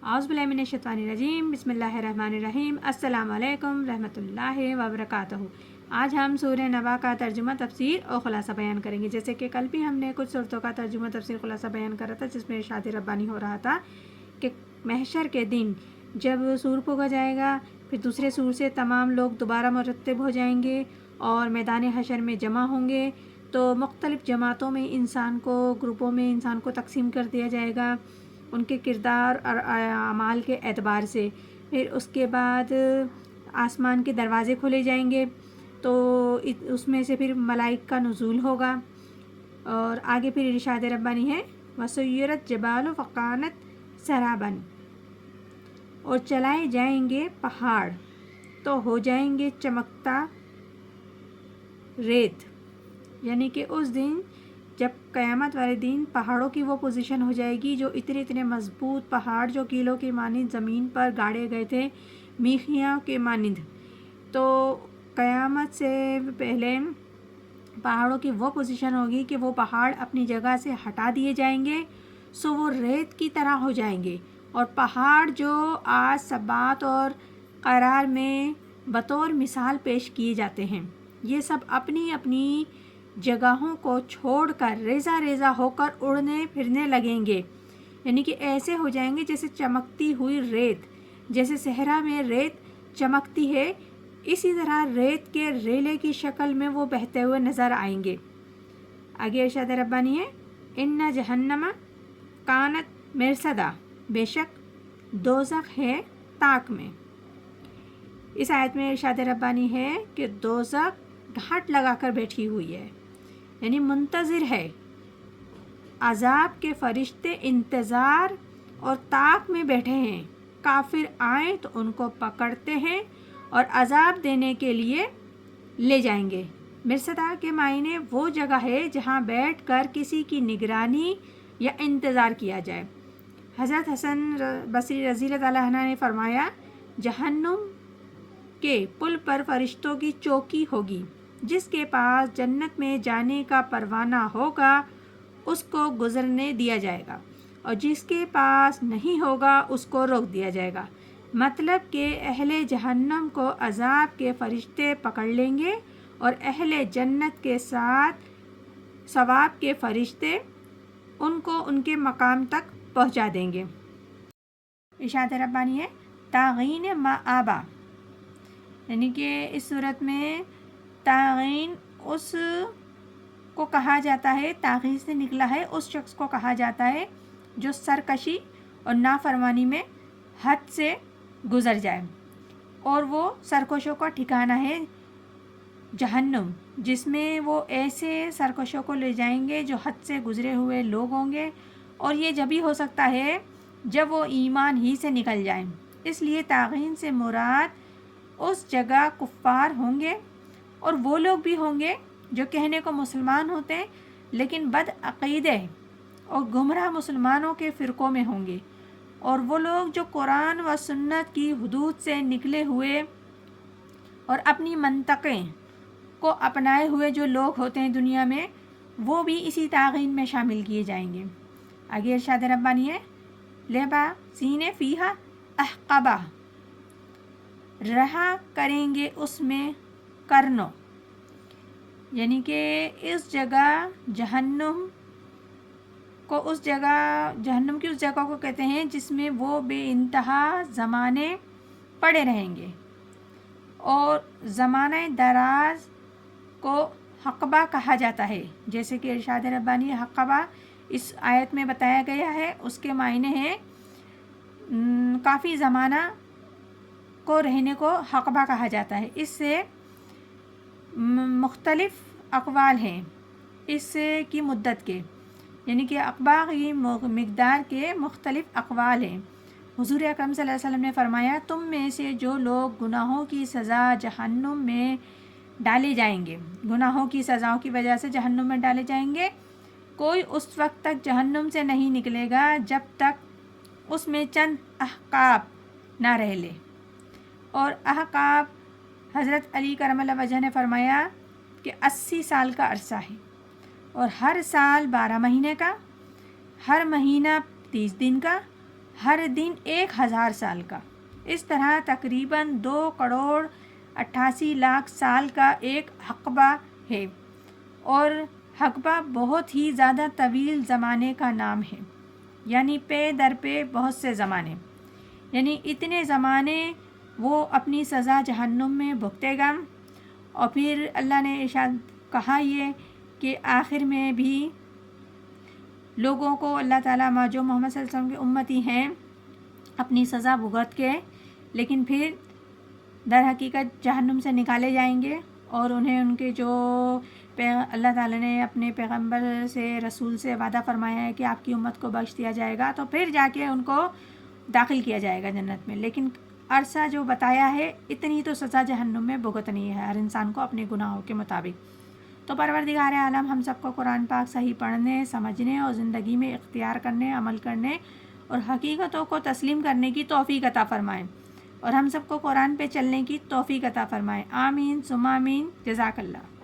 اعوذ باللہ من الشیطان الرجیم بسم اللہ الرحمن الرحیم السلام علیکم رحمۃ اللہ وبرکاتہ۔ آج ہم سورہ نبا کا ترجمہ تفسیر اور خلاصہ بیان کریں گے۔ جیسے کہ کل بھی ہم نے کچھ صورتوں کا ترجمہ تفسیر خلاصہ بیان کرا تھا، جس میں ارشاد ربانی ہو رہا تھا کہ محشر کے دن جب سور پھونکا جائے گا، پھر دوسرے سور سے تمام لوگ دوبارہ مرتب ہو جائیں گے اور میدان حشر میں جمع ہوں گے، تو مختلف جماعتوں میں انسان کو، گروپوں میں انسان کو تقسیم کر دیا جائے گا ان کے کردار اور اعمال کے اعتبار سے۔ پھر اس کے بعد آسمان کے دروازے کھولے جائیں گے، تو اس میں سے پھر ملائک کا نزول ہوگا۔ اور آگے پھر ارشاد ربانی ہے وَسُيِّرَتْ جِبَالُ فَكَانَتْ سَرَابًا، اور چلائے جائیں گے پہاڑ تو ہو جائیں گے چمکتا ریت، یعنی کہ اس دن جب قیامت والے دن پہاڑوں کی وہ پوزیشن ہو جائے گی جو اتنے مضبوط پہاڑ جو کیلوں کی مانند زمین پر گاڑے گئے تھے میخیاں کے مانند، تو قیامت سے پہلے پہاڑوں کی وہ پوزیشن ہوگی کہ وہ پہاڑ اپنی جگہ سے ہٹا دیے جائیں گے، سو وہ ریت کی طرح ہو جائیں گے، اور پہاڑ جو آج ثبات اور قرار میں بطور مثال پیش کیے جاتے ہیں، یہ سب اپنی اپنی جگہوں کو چھوڑ کر ریزہ ریزہ ہو کر اڑنے پھرنے لگیں گے، یعنی کہ ایسے ہو جائیں گے جیسے چمکتی ہوئی ریت، جیسے صحرا میں ریت چمکتی ہے، اسی طرح ریت کے ریلے کی شکل میں وہ بہتے ہوئے نظر آئیں گے۔ آگے ارشاد ربانی ہے ان جہنم کانت مرصدا، بے شک دوزخ ہے تاک میں۔ اس آیت میں ارشاد ربانی ہے کہ دوزخ گھاٹ لگا کر بیٹھی ہوئی ہے، یعنی منتظر ہے۔ عذاب کے فرشتے انتظار اور طاق میں بیٹھے ہیں، کافر آئیں تو ان کو پکڑتے ہیں اور عذاب دینے کے لیے لے جائیں گے۔ مرصدہ کے معنی وہ جگہ ہے جہاں بیٹھ کر کسی کی نگرانی یا انتظار کیا جائے۔ حضرت حسن بصری رضی اللہ تعالیٰ عنہ نے فرمایا جہنم کے پل پر فرشتوں کی چوکی ہوگی، جس کے پاس جنت میں جانے کا پروانہ ہوگا اس کو گزرنے دیا جائے گا، اور جس کے پاس نہیں ہوگا اس کو روک دیا جائے گا۔ مطلب کہ اہل جہنم کو عذاب کے فرشتے پکڑ لیں گے اور اہل جنت کے ساتھ ثواب کے فرشتے ان کو ان کے مقام تک پہنچا دیں گے۔ ارشاد ربانی ہے تاغین مآبا، یعنی کہ اس صورت میں تاغین اس کو کہا جاتا ہے، تاغین سے نکلا ہے، اس شخص کو کہا جاتا ہے جو سرکشی اور نافرمانی میں حد سے گزر جائے، اور وہ سرکشوں کا ٹھکانہ ہے جہنم، جس میں وہ ایسے سرکشوں کو لے جائیں گے جو حد سے گزرے ہوئے لوگ ہوں گے، اور یہ جب ہی ہو سکتا ہے جب وہ ایمان ہی سے نکل جائیں۔ اس لیے تاغین سے مراد اس جگہ کفار ہوں گے، اور وہ لوگ بھی ہوں گے جو کہنے کو مسلمان ہوتے ہیں لیکن بد عقیدے اور گمراہ مسلمانوں کے فرقوں میں ہوں گے، اور وہ لوگ جو قرآن و سنت کی حدود سے نکلے ہوئے اور اپنی منطقیں کو اپنائے ہوئے جو لوگ ہوتے ہیں دنیا میں، وہ بھی اسی تاغین میں شامل کیے جائیں گے۔ آگے ارشاد ربانی ہے لیبا سینے فیہا احقابہ، رہا کریں گے اس میں کرنو، یعنی کہ اس جگہ جہنم کی اس جگہ کو کہتے ہیں جس میں وہ بے انتہا زمانے پڑے رہیں گے، اور زمانہ دراز کو حقبہ کہا جاتا ہے۔ جیسے کہ ارشاد ربانی حقبہ اس آیت میں بتایا گیا ہے، اس کے معنی ہے کافی زمانہ کو رہنے کو حقبہ کہا جاتا ہے۔ اس سے مختلف اقوال ہیں اس کی مدت کے، یعنی کہ حقبہ کی مقدار کے مختلف اقوال ہیں۔ حضور اکرم صلی اللہ علیہ وسلم نے فرمایا تم میں سے جو لوگ گناہوں کی سزا جہنم میں ڈالے جائیں گے، گناہوں کی سزاؤں کی وجہ سے جہنم میں ڈالے جائیں گے، کوئی اس وقت تک جہنم سے نہیں نکلے گا جب تک اس میں چند احقاب نہ رہ لے۔ اور احقاب حضرت علی کرم اللہ وجہ نے فرمایا کہ 80 سال کا عرصہ ہے، اور ہر سال 12 مہینے کا، ہر مہینہ 30 دن کا، ہر دن 1000 سال کا. اس طرح تقریباً 2,88,00,000 سال کا ایک حقبہ ہے، اور حقبہ بہت ہی زیادہ طویل زمانے کا نام ہے، یعنی پے در پے بہت سے زمانے، یعنی اتنے زمانے وہ اپنی سزا جہنم میں بھگتے گا. اور پھر اللہ نے ارشاد کہا یہ کہ آخر میں بھی لوگوں کو اللہ تعالیٰ جو محمد صلی اللہ علیہ وسلم کے امتی ہیں اپنی سزا بھگت کے، لیکن پھر در حقیقت جہنم سے نکالے جائیں گے، اور انہیں ان کے جو اللہ تعالیٰ نے اپنے پیغمبر سے رسول سے وعدہ فرمایا ہے کہ آپ کی امت کو بخش دیا جائے گا، تو پھر جا کے ان کو داخل کیا جائے گا جنت میں. لیکن عرصہ جو بتایا ہے اتنی تو سزا جہنم میں بھگتنی ہے ہر انسان کو اپنے گناہوں کے مطابق. تو پروردگار عالم ہم سب کو قرآن پاک صحیح پڑھنے، سمجھنے اور زندگی میں اختیار کرنے، عمل کرنے اور حقیقتوں کو تسلیم کرنے کی توفیق عطا فرمائے، اور ہم سب کو قرآن پہ چلنے کی توفیق عطا فرمائے. آمین ثم آمین. جزاک اللہ.